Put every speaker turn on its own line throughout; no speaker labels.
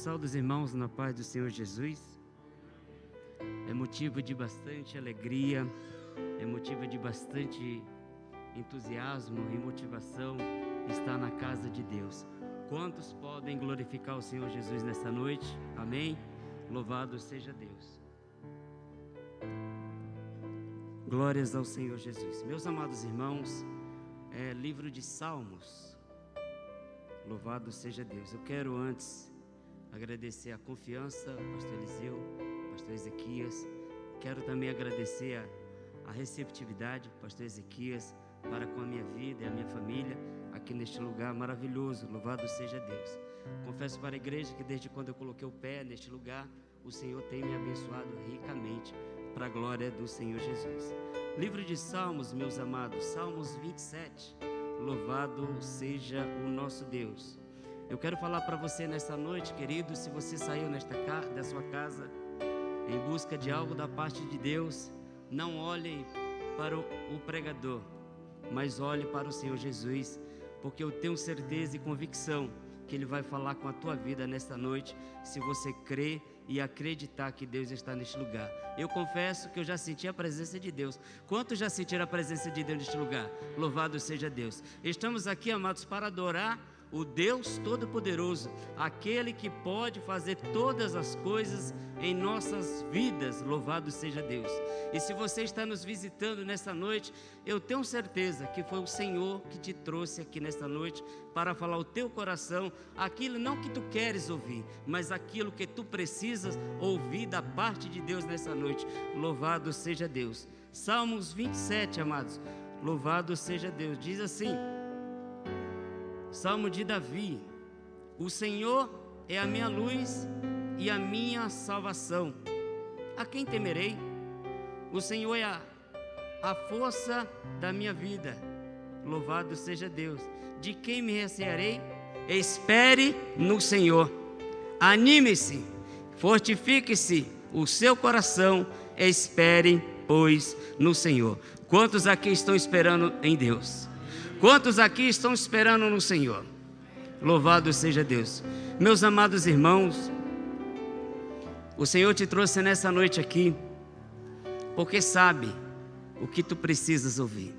saúdo os irmãos na paz do Senhor Jesus. É motivo de bastante alegria, é motivo de bastante entusiasmo e motivação estar na casa de Deus. Quantos podem glorificar o Senhor Jesus nesta noite? Amém? Louvado seja Deus. Glórias ao Senhor Jesus. Meus amados irmãos, livro de Salmos. Louvado seja Deus. Eu quero antes agradecer a confiança, pastor Eliseu, pastor Ezequias. Quero também agradecer a receptividade, pastor Ezequias, para com a minha vida e a minha família aqui neste lugar maravilhoso. Louvado seja Deus. Confesso para a igreja que desde quando eu coloquei o pé neste lugar, o Senhor tem me abençoado ricamente para a glória do Senhor Jesus. Livro de Salmos, meus amados, Salmos 27. Louvado seja o nosso Deus. Eu quero falar para você nesta noite, querido, se você saiu da sua casa em busca de algo da parte de Deus, não olhe para o pregador, mas olhe para o Senhor Jesus, porque eu tenho certeza e convicção que Ele vai falar com a tua vida nesta noite, se você crer e acreditar que Deus está neste lugar. Eu confesso que eu já senti a presença de Deus. Quantos já sentiram a presença de Deus neste lugar? Louvado seja Deus. Estamos aqui, amados, para adorar o Deus Todo-Poderoso, aquele que pode fazer todas as coisas em nossas vidas. Louvado seja Deus. E se você está nos visitando nesta noite, eu tenho certeza que foi o Senhor que te trouxe aqui nesta noite para falar ao teu coração aquilo não que tu queres ouvir, mas aquilo que tu precisas ouvir da parte de Deus nessa noite. Louvado seja Deus. Salmos 27, amados. Louvado seja Deus. Diz assim: Salmo de Davi: o Senhor é a minha luz e a minha salvação. A quem temerei? O Senhor é a força da minha vida. Louvado seja Deus. De quem me recearei? Espere no Senhor. Anime-se, fortifique-se o seu coração. Espere, pois, no Senhor. Quantos aqui estão esperando em Deus? Quantos aqui estão esperando no Senhor? Louvado seja Deus. Meus amados irmãos, o Senhor te trouxe nessa noite aqui porque sabe o que tu precisas ouvir.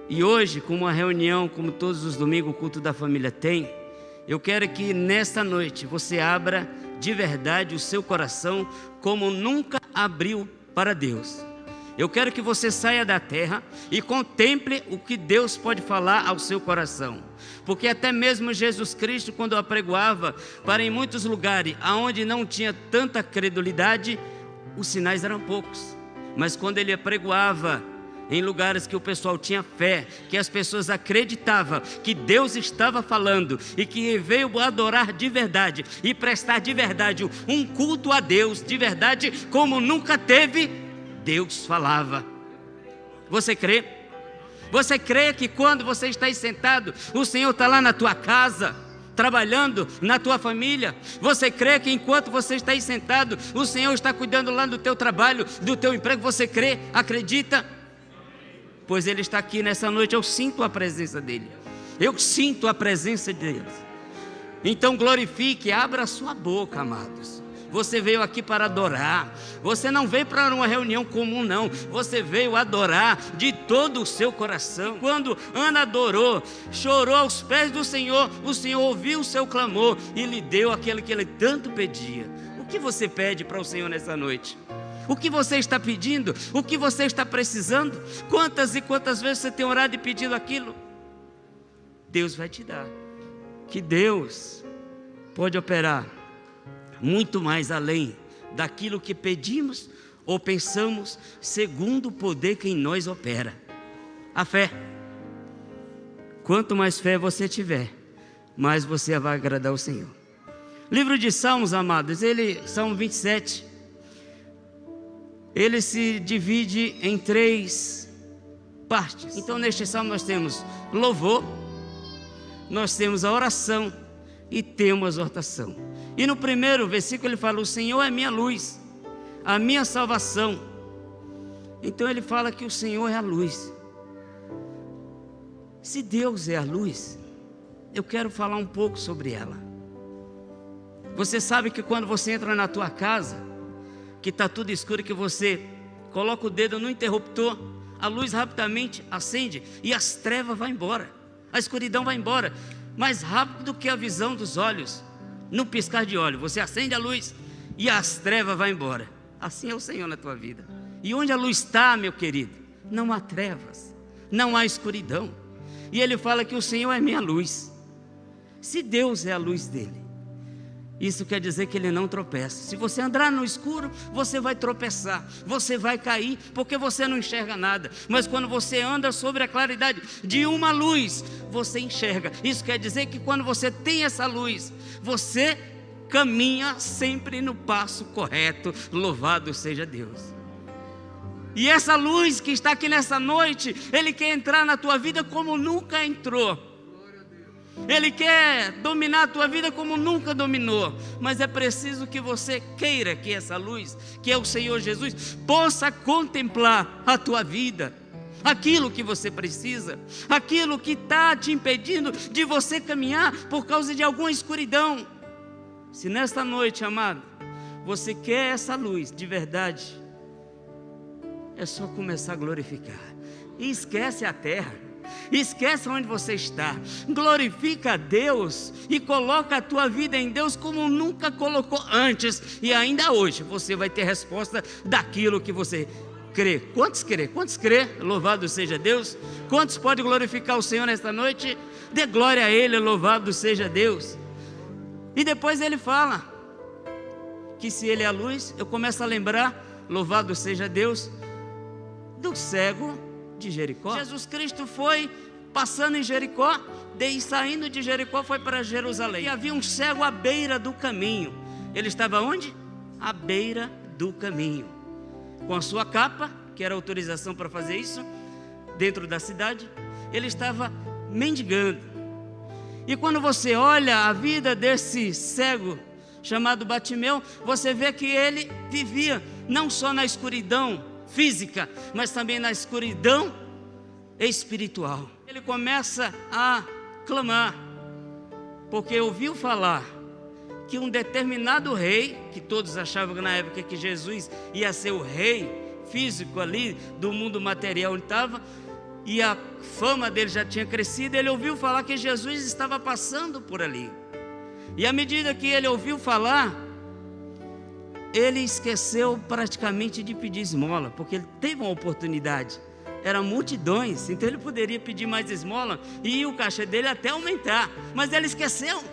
E hoje, com uma reunião, como todos os domingos o culto da família tem, eu quero que nesta noite você abra de verdade o seu coração como nunca abriu para Deus. Eu quero que você saia da terra e contemple o que Deus pode falar ao seu coração. Porque até mesmo Jesus Cristo, quando apregoava para em muitos lugares onde não tinha tanta credulidade, os sinais eram poucos. Mas quando ele apregoava em lugares que o pessoal tinha fé, que as pessoas acreditavam que Deus estava falando e que veio adorar de verdade e prestar de verdade um culto a Deus de verdade como nunca teve, Deus falava. Você crê? Você crê que quando você está aí sentado, o Senhor está lá na tua casa, trabalhando na tua família? Você crê que enquanto você está aí sentado, o Senhor está cuidando lá do teu trabalho, do teu emprego? Você crê? Acredita? Pois Ele está aqui nessa noite. Eu sinto a presença dEle. Eu sinto a presença de Deus. Então glorifique, abra a sua boca, amados. Você veio aqui para adorar. Você não veio para uma reunião comum, não. Você veio adorar de todo o seu coração. Quando Ana adorou, chorou aos pés do Senhor, o Senhor ouviu o seu clamor e lhe deu aquilo que ele tanto pedia. O que você pede para o Senhor nessa noite? O que você está pedindo? O que você está precisando? Quantas e quantas vezes você tem orado e pedido aquilo? Deus vai te dar. Que Deus pode operar muito mais além daquilo que pedimos ou pensamos, segundo o poder que em nós opera. A fé. Quanto mais fé você tiver, mais você vai agradar ao Senhor. Livro de Salmos, amados, Salmo 27, ele se divide em 3 partes. Então neste salmo nós temos louvor, nós temos a oração e temos a exortação. E no primeiro versículo ele fala: o Senhor é minha luz, a minha salvação. Então ele fala que o Senhor é a luz. Se Deus é a luz, eu quero falar um pouco sobre ela. Você sabe que quando você entra na tua casa, que está tudo escuro, que você coloca o dedo no interruptor, a luz rapidamente acende e as trevas vão embora, a escuridão vai embora, mais rápido do que a visão dos olhos, no piscar de olho. Você acende a luz e as trevas vão embora. Assim é o Senhor na tua vida. E onde a luz está, meu querido, não há trevas, não há escuridão. E Ele fala que o Senhor é minha luz. Se Deus é a luz dele, isso quer dizer que Ele não tropeça. Se você andar no escuro, você vai tropeçar, você vai cair, porque você não enxerga nada. Mas quando você anda sobre a claridade de uma luz, você enxerga. Isso quer dizer que quando você tem essa luz, você caminha sempre no passo correto. Louvado seja Deus. E essa luz que está aqui nessa noite, Ele quer entrar na tua vida como nunca entrou. Ele quer dominar a tua vida como nunca dominou. Mas é preciso que você queira que essa luz, que é o Senhor Jesus, possa contemplar a tua vida, aquilo que você precisa, aquilo que está te impedindo de você caminhar por causa de alguma escuridão. Se nesta noite, amado, você quer essa luz de verdade, é só começar a glorificar. E esquece a terra, esquece onde você está, glorifica a Deus e coloca a tua vida em Deus como nunca colocou antes. E ainda hoje você vai ter resposta daquilo que você crê. Quantos crê? Quantos crê? Louvado seja Deus. Quantos podem glorificar o Senhor nesta noite? Dê glória a Ele, louvado seja Deus. E depois Ele fala que se Ele é a luz, eu começo a lembrar, louvado seja Deus, do cego de Jericó. Jesus Cristo foi passando em Jericó, daí saindo de Jericó foi para Jerusalém. E havia um cego à beira do caminho. Ele estava onde? À beira do caminho, com a sua capa, que era autorização para fazer isso, dentro da cidade. Ele estava mendigando. E quando você olha a vida desse cego chamado Bartimeu, você vê que ele vivia não só na escuridão física, mas também na escuridão espiritual. Ele começa a clamar, porque ouviu falar que um determinado rei, que todos achavam na época que Jesus ia ser o rei físico ali do mundo material onde estava, e a fama dele já tinha crescido. Ele ouviu falar que Jesus estava passando por ali, e à medida que ele ouviu falar, ele esqueceu praticamente de pedir esmola, porque ele teve uma oportunidade, eram multidões, então ele poderia pedir mais esmola e o cachê dele até aumentar, mas ele esqueceu.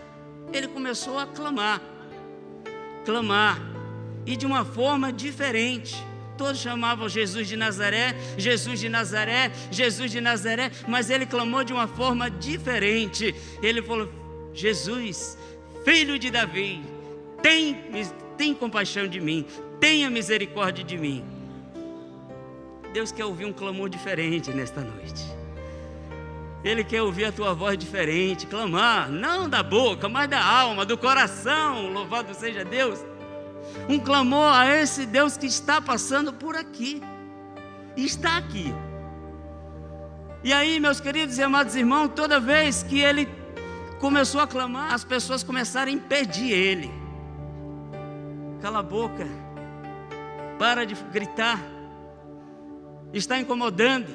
Ele começou a clamar, e de uma forma diferente. Todos chamavam Jesus de Nazaré, Jesus de Nazaré, Jesus de Nazaré, mas ele clamou de uma forma diferente. Ele falou: Jesus, filho de Davi, tem compaixão de mim, tenha misericórdia de mim. Deus quer ouvir um clamor diferente nesta noite. Ele quer ouvir a tua voz diferente, clamar, não da boca, mas da alma, do coração. Louvado seja Deus. Um clamor a esse Deus que está passando por aqui, está aqui. E aí, meus queridos e amados irmãos, toda vez que ele começou a clamar, as pessoas começaram a impedir ele. Cala a boca, para de gritar, está incomodando.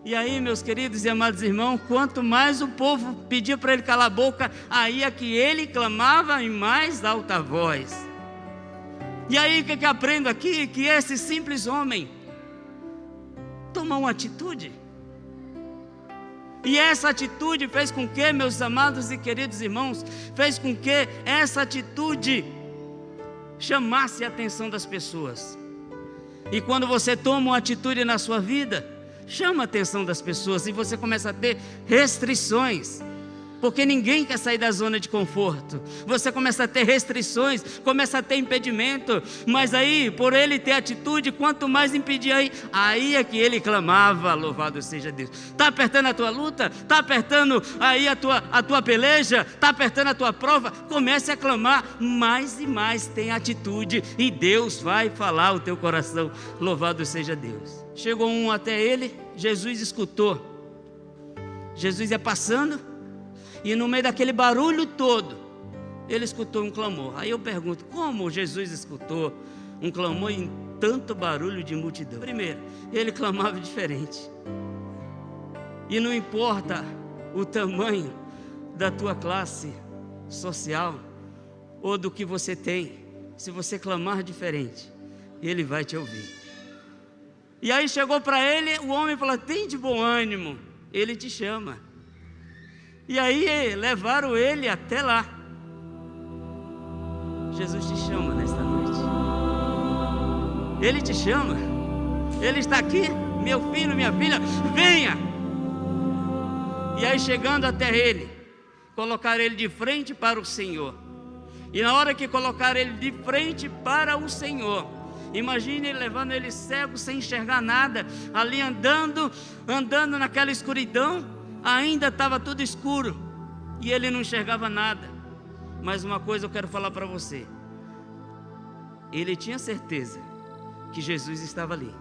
E aí, meus queridos e amados irmãos, quanto mais o povo pedia para ele calar a boca, aí é que ele clamava em mais alta voz. E aí o que eu aprendo aqui? Que esse simples homem tomou uma atitude. E essa atitude fez com que, meus amados e queridos irmãos, fez com que essa atitude chamasse a atenção das pessoas. E quando você toma uma atitude na sua vida, chama a atenção das pessoas e você começa a ter restrições, porque ninguém quer sair da zona de conforto. Você começa a ter restrições, começa a ter impedimento, mas aí, por ele ter atitude, quanto mais impedir, aí é que ele clamava, louvado seja Deus. Está apertando a tua luta? Está apertando aí a tua peleja? Está apertando a tua prova? Comece a clamar mais e mais, tem atitude, e Deus vai falar o teu coração, louvado seja Deus. Chegou um até ele, Jesus escutou. Jesus ia passando, e no meio daquele barulho todo, ele escutou um clamor. Aí eu pergunto, como Jesus escutou um clamor em tanto barulho de multidão? Primeiro, ele clamava diferente. E não importa o tamanho da tua classe social ou do que você tem, se você clamar diferente, ele vai te ouvir. E aí chegou para ele, o homem falou, tem de bom ânimo, ele te chama. E aí levaram ele até lá. Jesus te chama nesta noite. Ele te chama. Ele está aqui, meu filho, minha filha, venha. E aí chegando até ele, colocaram ele de frente para o Senhor. E na hora que colocaram ele de frente para o Senhor, imagine ele levando ele cego, sem enxergar nada, ali andando naquela escuridão, ainda estava tudo escuro, e ele não enxergava nada. Mas uma coisa eu quero falar para você, ele tinha certeza que Jesus estava ali,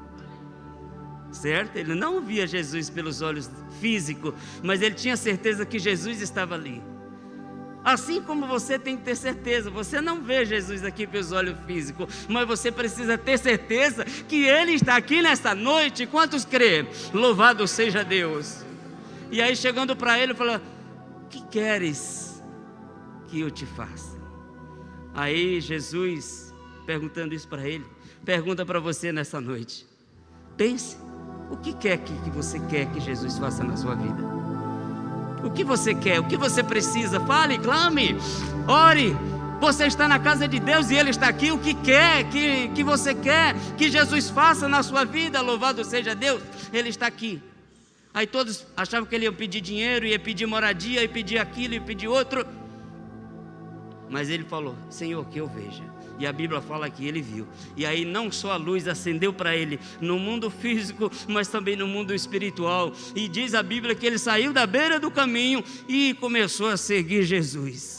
certo? Ele não via Jesus pelos olhos físicos, mas ele tinha certeza que Jesus estava ali. Assim como você tem que ter certeza, você não vê Jesus aqui pelos olhos físicos, mas você precisa ter certeza que Ele está aqui nesta noite. Quantos crê? Louvado seja Deus. E aí chegando para ele, falou, o que queres que eu te faça? Aí Jesus, perguntando isso para ele, pergunta para você nessa noite. Pense, o que você quer que Jesus faça na sua vida? O que você quer? O que você precisa? Fale, clame, ore. Você está na casa de Deus e Ele está aqui. O que quer, que você quer que Jesus faça na sua vida? Louvado seja Deus, Ele está aqui. Aí todos achavam que Ele ia pedir dinheiro, ia pedir moradia, ia pedir aquilo, ia pedir outro. Mas Ele falou, Senhor, que eu veja. E a Bíblia fala que ele viu. E aí não só a luz acendeu para ele no mundo físico, mas também no mundo espiritual. E diz a Bíblia que ele saiu da beira do caminho e começou a seguir Jesus.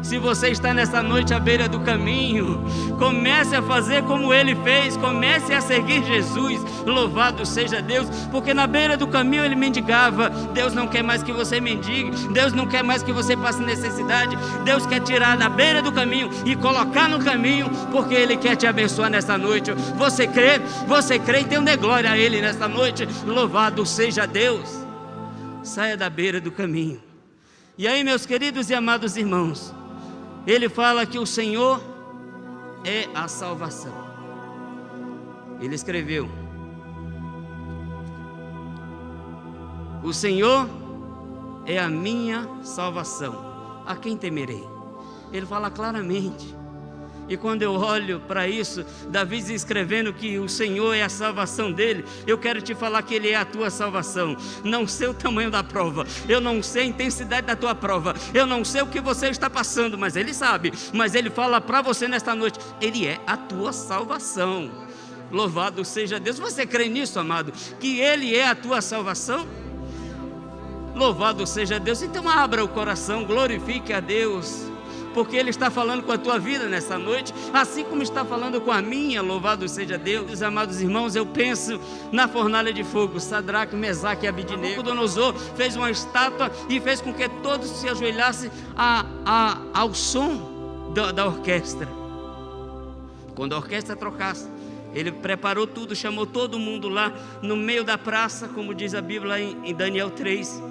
Se você está nessa noite à beira do caminho, comece a fazer como ele fez, comece a seguir Jesus. Louvado seja Deus, porque na beira do caminho ele mendigava. Deus não quer mais que você mendigue, Deus não quer mais que você passe necessidade. Deus quer tirar da beira do caminho e colocar no caminho, porque Ele quer te abençoar nessa noite. Você crê? Você crê? Então dê glória a Ele nessa noite. Louvado seja Deus. Saia da beira do caminho. E aí, meus queridos e amados irmãos, Ele fala que o Senhor é a salvação. Ele escreveu, o Senhor é a minha salvação, a quem temerei? Ele fala claramente. E quando eu olho para isso, Davi escrevendo que o Senhor é a salvação dele, eu quero te falar que Ele é a tua salvação. Não sei o tamanho da prova, eu não sei a intensidade da tua prova, eu não sei o que você está passando, mas Ele sabe. Mas Ele fala para você nesta noite, Ele é a tua salvação. Louvado seja Deus. Você crê nisso, amado? Que Ele é a tua salvação? Louvado seja Deus. Então abra o coração, glorifique a Deus, porque Ele está falando com a tua vida nessa noite, assim como está falando com a minha. Louvado seja Deus. Amados irmãos, eu penso na fornalha de fogo, Sadraque, Mesaque e Abidnego. Nabucodonosor fez uma estátua e fez com que todos se ajoelhassem ao som da orquestra. Quando a orquestra trocasse, ele preparou tudo, chamou todo mundo lá no meio da praça, como diz a Bíblia em Daniel 3.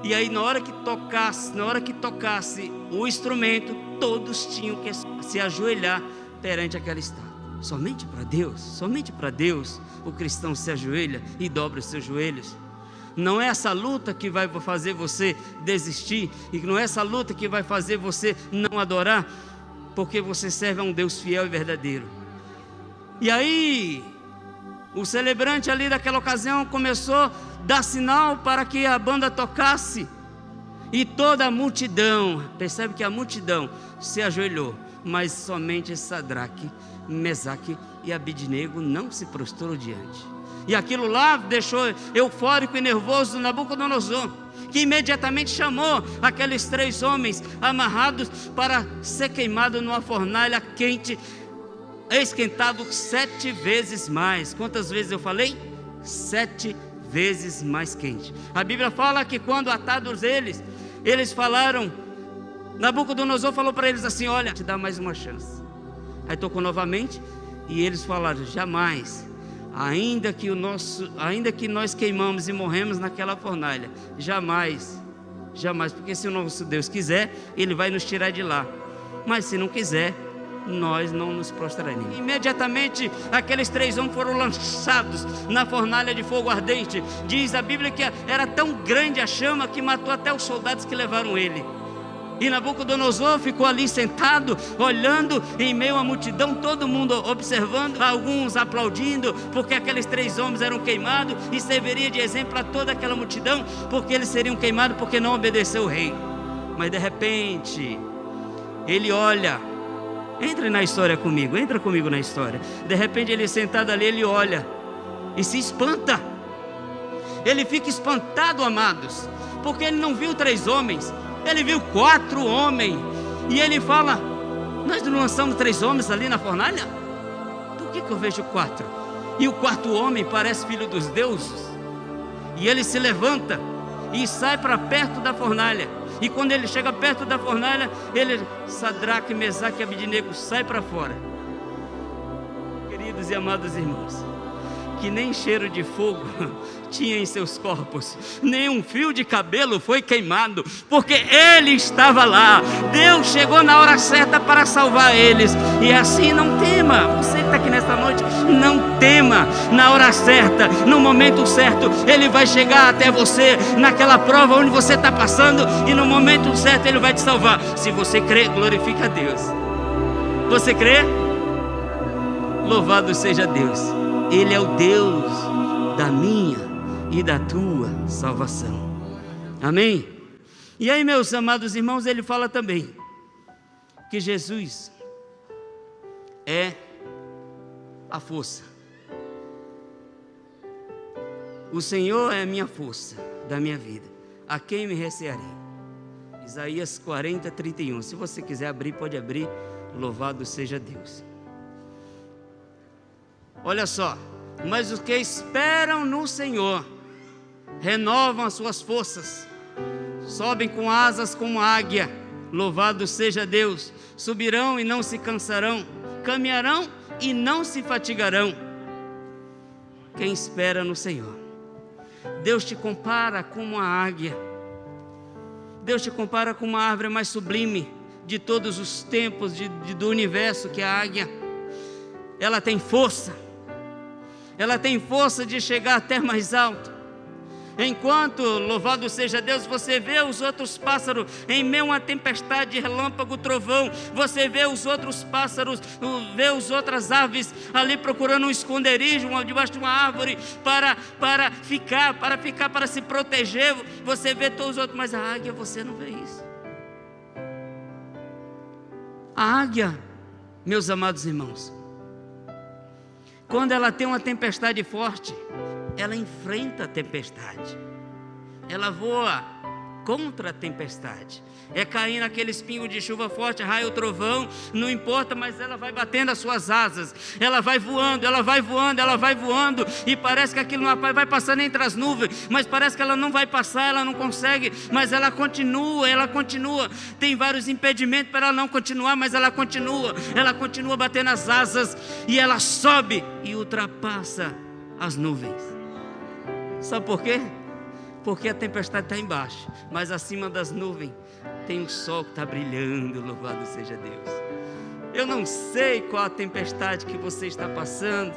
E aí na hora que tocasse o instrumento, todos tinham que se ajoelhar perante aquela estátua. Somente para Deus o cristão se ajoelha e dobra os seus joelhos. Não é essa luta que vai fazer você desistir, e não é essa luta que vai fazer você não adorar, porque você serve a um Deus fiel e verdadeiro. E aí o celebrante ali daquela ocasião começou a dar sinal para que a banda tocasse, e toda a multidão, percebe que a multidão se ajoelhou, mas somente Sadraque, Mesaque e Abidnego não se prostrou diante. E aquilo lá deixou eufórico e nervoso Nabucodonosor, que imediatamente chamou aqueles 3 homens amarrados para ser queimados numa fornalha quente, esquentado 7 vezes mais. Quantas vezes eu falei? 7 vezes mais quente. A Bíblia fala que quando atados eles falaram, Nabucodonosor falou para eles assim: olha, te dá mais uma chance. Aí tocou novamente e eles falaram: jamais, ainda que nós queimamos e morremos naquela fornalha, jamais, porque se o nosso Deus quiser, Ele vai nos tirar de lá, mas se não quiser, nós não nos prostraremos. Imediatamente aqueles 3 homens foram lançados na fornalha de fogo ardente. Diz a Bíblia que era tão grande a chama que matou até os soldados que levaram ele. E Nabucodonosor ficou ali sentado, olhando em meio à multidão, todo mundo observando, alguns aplaudindo, porque aqueles 3 homens eram queimados, e serviria de exemplo a toda aquela multidão, porque eles seriam queimados porque não obedeceu o rei. Mas de repente, ele olha, entra na história comigo, entra comigo na história. De repente ele sentado ali, ele olha e se espanta. Ele fica espantado, amados, porque ele não viu 3 homens, ele viu 4 homens. E ele fala: nós não lançamos 3 homens ali na fornalha? Por que eu vejo 4? E o 4º homem parece filho dos deuses. E ele se levanta e sai para perto da fornalha. E quando ele chega perto da fornalha, ele, Sadraque, Mesaque e Abednego, sai para fora. Queridos e amados irmãos, que nem cheiro de fogo tinha em seus corpos, nem um fio de cabelo foi queimado, porque ele estava lá. Deus chegou na hora certa para salvar eles. E assim, não tema, você que está aqui nesta noite, não tema. Na hora certa, no momento certo, Ele vai chegar até você, naquela prova onde você está passando, e no momento certo Ele vai te salvar. Se você crê, glorifica a Deus. Você crê? Louvado seja Deus. Ele é o Deus da minha e da tua salvação. Amém? E aí, meus amados irmãos, ele fala também que Jesus é a força. O Senhor é a minha força da minha vida. A quem me recearei? Isaías 40, 31. Se você quiser abrir, pode abrir. Louvado seja Deus. Olha só: mas os que esperam no Senhor renovam as suas forças, sobem com asas como águia. Louvado seja Deus. Subirão e não se cansarão, caminharão e não se fatigarão. Quem espera no Senhor. Deus te compara com uma águia. Deus te compara com uma árvore mais sublime de todos os tempos do universo, que é a águia. Ela tem força. Ela tem força de chegar até mais alto. Enquanto, louvado seja Deus, você vê os outros pássaros em meio a uma tempestade, relâmpago, trovão, você vê os outros pássaros, vê as outras aves ali procurando um esconderijo debaixo de uma árvore para se proteger. Você vê todos os outros, mas a águia, você não vê isso. A águia, meus amados irmãos, quando ela tem uma tempestade forte, ela enfrenta a tempestade, ela voa contra a tempestade. É cair naquele espinho de chuva forte, raio, trovão, não importa, mas ela vai batendo as suas asas, ela vai voando, ela vai voando, ela vai voando, e parece que aquilo vai passando entre as nuvens, mas parece que ela não vai passar, ela não consegue, mas ela continua. Tem vários impedimentos para ela não continuar, mas ela continua batendo as asas, e ela sobe e ultrapassa as nuvens. Sabe por quê? Porque a tempestade está embaixo, mas acima das nuvens tem um sol que está brilhando. Louvado seja Deus. Eu não sei qual a tempestade que você está passando,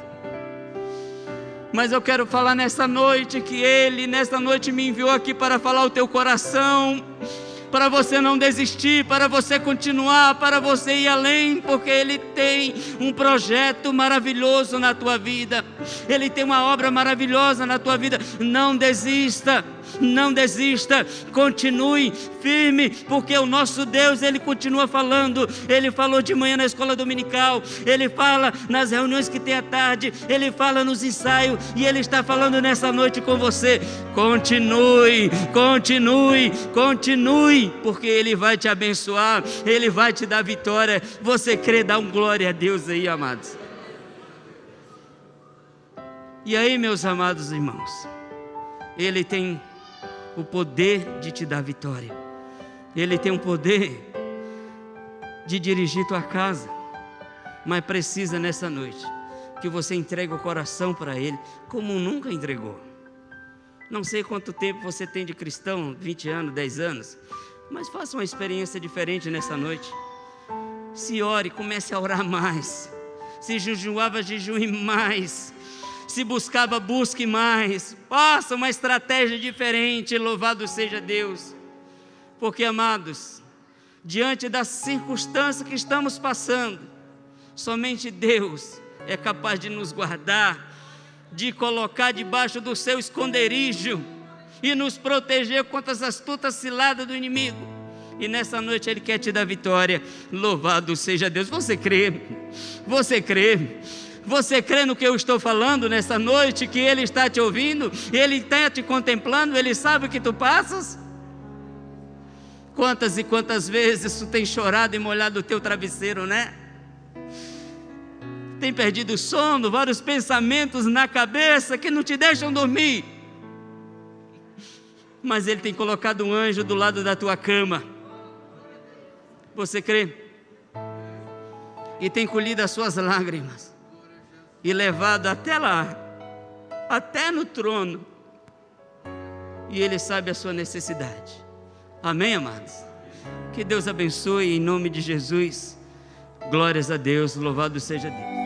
mas eu quero falar nessa noite que Ele, nessa noite, me enviou aqui para falar ao teu coração, para você não desistir, para você continuar, para você ir além, porque Ele tem um projeto maravilhoso na tua vida, Ele tem uma obra maravilhosa na tua vida. Não desista, continue firme, porque o nosso Deus, Ele continua falando. Ele falou de manhã na escola dominical, Ele fala nas reuniões que tem à tarde, Ele fala nos ensaios, e Ele está falando nessa noite com você. Continue, porque Ele vai te abençoar, Ele vai te dar vitória. Você crê? Dá um glória a Deus aí, amados. E aí, meus amados irmãos, Ele tem o poder de te dar vitória. Ele tem o poder de dirigir tua casa, mas precisa nessa noite que você entregue o coração para Ele, como nunca entregou. Não sei quanto tempo você tem de cristão, 20 anos, 10 anos, mas faça uma experiência diferente nessa noite. Se ore, comece a orar mais. Se jejuava, jejue mais. Se buscava, busque mais. Faça uma estratégia diferente, louvado seja Deus. Porque, amados, diante das circunstâncias que estamos passando, somente Deus é capaz de nos guardar, de colocar debaixo do seu esconderijo e nos proteger contra as astutas ciladas do inimigo. E nessa noite Ele quer te dar vitória. Louvado seja Deus. Você crê? Você crê? Você crê no que eu estou falando nessa noite? Que Ele está te ouvindo? Ele está te contemplando? Ele sabe o que tu passas? Quantas e quantas vezes tu tem chorado e molhado o teu travesseiro, né? Tem perdido o sono, vários pensamentos na cabeça que não te deixam dormir. Mas Ele tem colocado um anjo do lado da tua cama. Você crê? E tem colhido as suas lágrimas e levado até lá, até no trono. E Ele sabe a sua necessidade. Amém, amados? Que Deus abençoe em nome de Jesus. Glórias a Deus, louvado seja Deus.